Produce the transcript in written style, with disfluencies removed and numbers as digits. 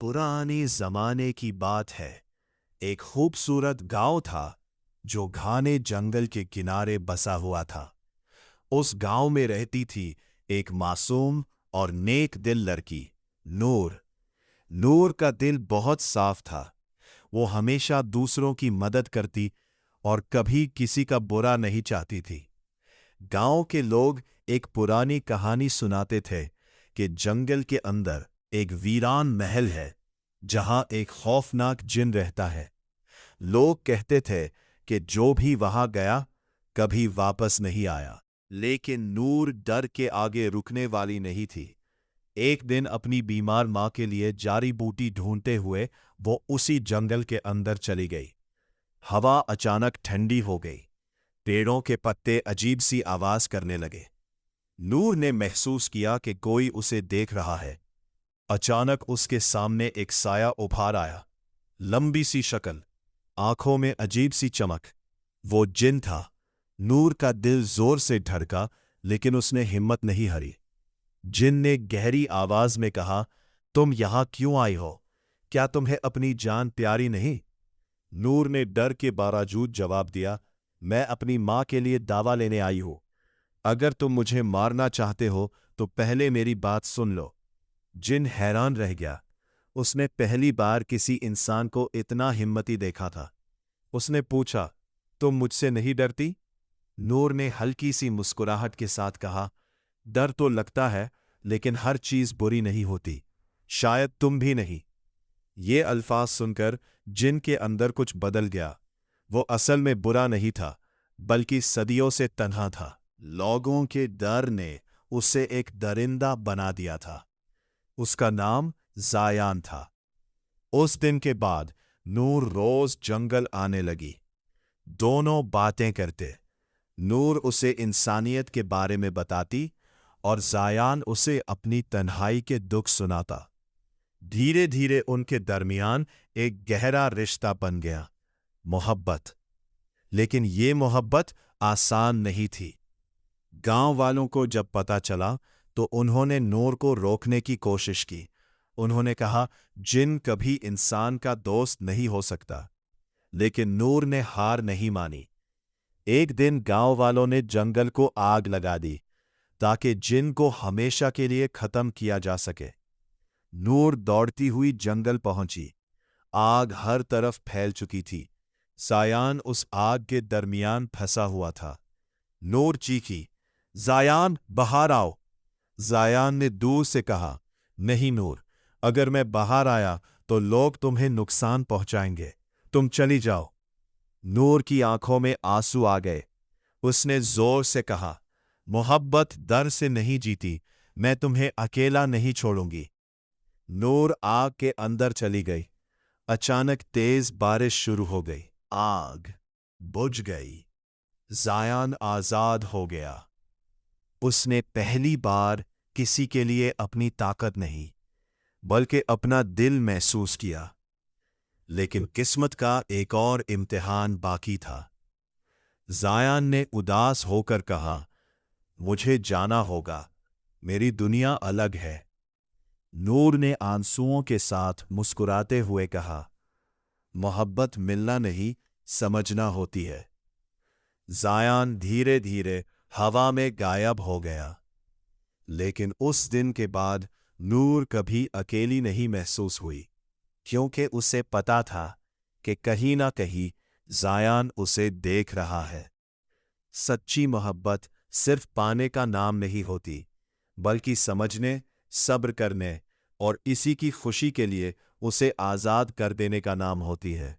पुराने जमाने की बात है। एक खूबसूरत गांव था जो घने जंगल के किनारे बसा हुआ था। उस गांव में रहती थी एक मासूम और नेक दिल लड़की, नूर। नूर का दिल बहुत साफ था। वो हमेशा दूसरों की मदद करती और कभी किसी का बुरा नहीं चाहती थी। गांव के लोग एक पुरानी कहानी सुनाते थे कि जंगल के अंदर एक वीरान महल है जहां एक खौफनाक जिन रहता है। लोग कहते थे कि जो भी वहां गया कभी वापस नहीं आया। लेकिन नूर डर के आगे रुकने वाली नहीं थी। एक दिन अपनी बीमार मां के लिए जारी बूटी ढूंढते हुए वो उसी जंगल के अंदर चली गई। हवा अचानक ठंडी हो गई। पेड़ों के पत्ते अजीब सी आवाज करने लगे। नूर ने महसूस किया कि कोई उसे देख रहा है। अचानक उसके सामने एक साया उभार आया। लंबी सी शक्ल, आंखों में अजीब सी चमक। वो जिन था। नूर का दिल जोर से धड़का, लेकिन उसने हिम्मत नहीं हारी। जिन ने गहरी आवाज में कहा, तुम यहां क्यों आई हो? क्या तुम्हें अपनी जान प्यारी नहीं? नूर ने डर के बावजूद जवाब दिया, मैं अपनी मां के लिए दावा लेने आई हूं। अगर तुम मुझे मारना चाहते हो तो पहले मेरी बात सुन लो। जिन हैरान रह गया। उसने पहली बार किसी इंसान को इतना हिम्मती देखा था। उसने पूछा, तुम मुझसे नहीं डरती? नूर ने हल्की सी मुस्कुराहट के साथ कहा, डर तो लगता है, लेकिन हर चीज बुरी नहीं होती। शायद तुम भी नहीं। ये अल्फाज सुनकर जिन के अंदर कुछ बदल गया। वो असल में बुरा नहीं था, बल्कि सदियों से तन्हा था। लोगों के डर ने उसे एक दरिंदा बना दिया था। उसका नाम जायान था। उस दिन के बाद नूर रोज जंगल आने लगी। दोनों बातें करते। नूर उसे इंसानियत के बारे में बताती और जायान उसे अपनी तन्हाई के दुख सुनाता। धीरे धीरे उनके दरमियान एक गहरा रिश्ता बन गया, मोहब्बत। लेकिन ये मोहब्बत आसान नहीं थी। गांव वालों को जब पता चला तो उन्होंने नूर को रोकने की कोशिश की। उन्होंने कहा, जिन कभी इंसान का दोस्त नहीं हो सकता। लेकिन नूर ने हार नहीं मानी। एक दिन गांव वालों ने जंगल को आग लगा दी ताकि जिन को हमेशा के लिए खत्म किया जा सके। नूर दौड़ती हुई जंगल पहुंची। आग हर तरफ फैल चुकी थी। जायान उस आग के दरमियान फंसा हुआ था। नूर चीखी, जायान बाहर आओ। जायान ने दूर से कहा, नहीं नूर, अगर मैं बाहर आया तो लोग तुम्हें नुकसान पहुंचाएंगे। तुम चली जाओ। नूर की आंखों में आंसू आ गए। उसने जोर से कहा, मोहब्बत डर से नहीं जीती। मैं तुम्हें अकेला नहीं छोड़ूंगी। नूर आग के अंदर चली गई। अचानक तेज बारिश शुरू हो गई। आग बुझ गई। जायान आजाद हो गया। उसने पहली बार किसी के लिए अपनी ताकत नहीं, बल्कि अपना दिल महसूस किया। लेकिन किस्मत का एक और इम्तिहान बाकी था। जायान ने उदास होकर कहा, मुझे जाना होगा। मेरी दुनिया अलग है। नूर ने आंसुओं के साथ मुस्कुराते हुए कहा, मोहब्बत मिलना नहीं, समझना होती है। जायान धीरे धीरे हवा में गायब हो गया। लेकिन उस दिन के बाद नूर कभी अकेली नहीं महसूस हुई, क्योंकि उसे पता था कि कहीं ना कहीं जायान उसे देख रहा है। सच्ची मोहब्बत सिर्फ पाने का नाम नहीं होती, बल्कि समझने, सब्र करने और इसी की खुशी के लिए उसे आज़ाद कर देने का नाम होती है।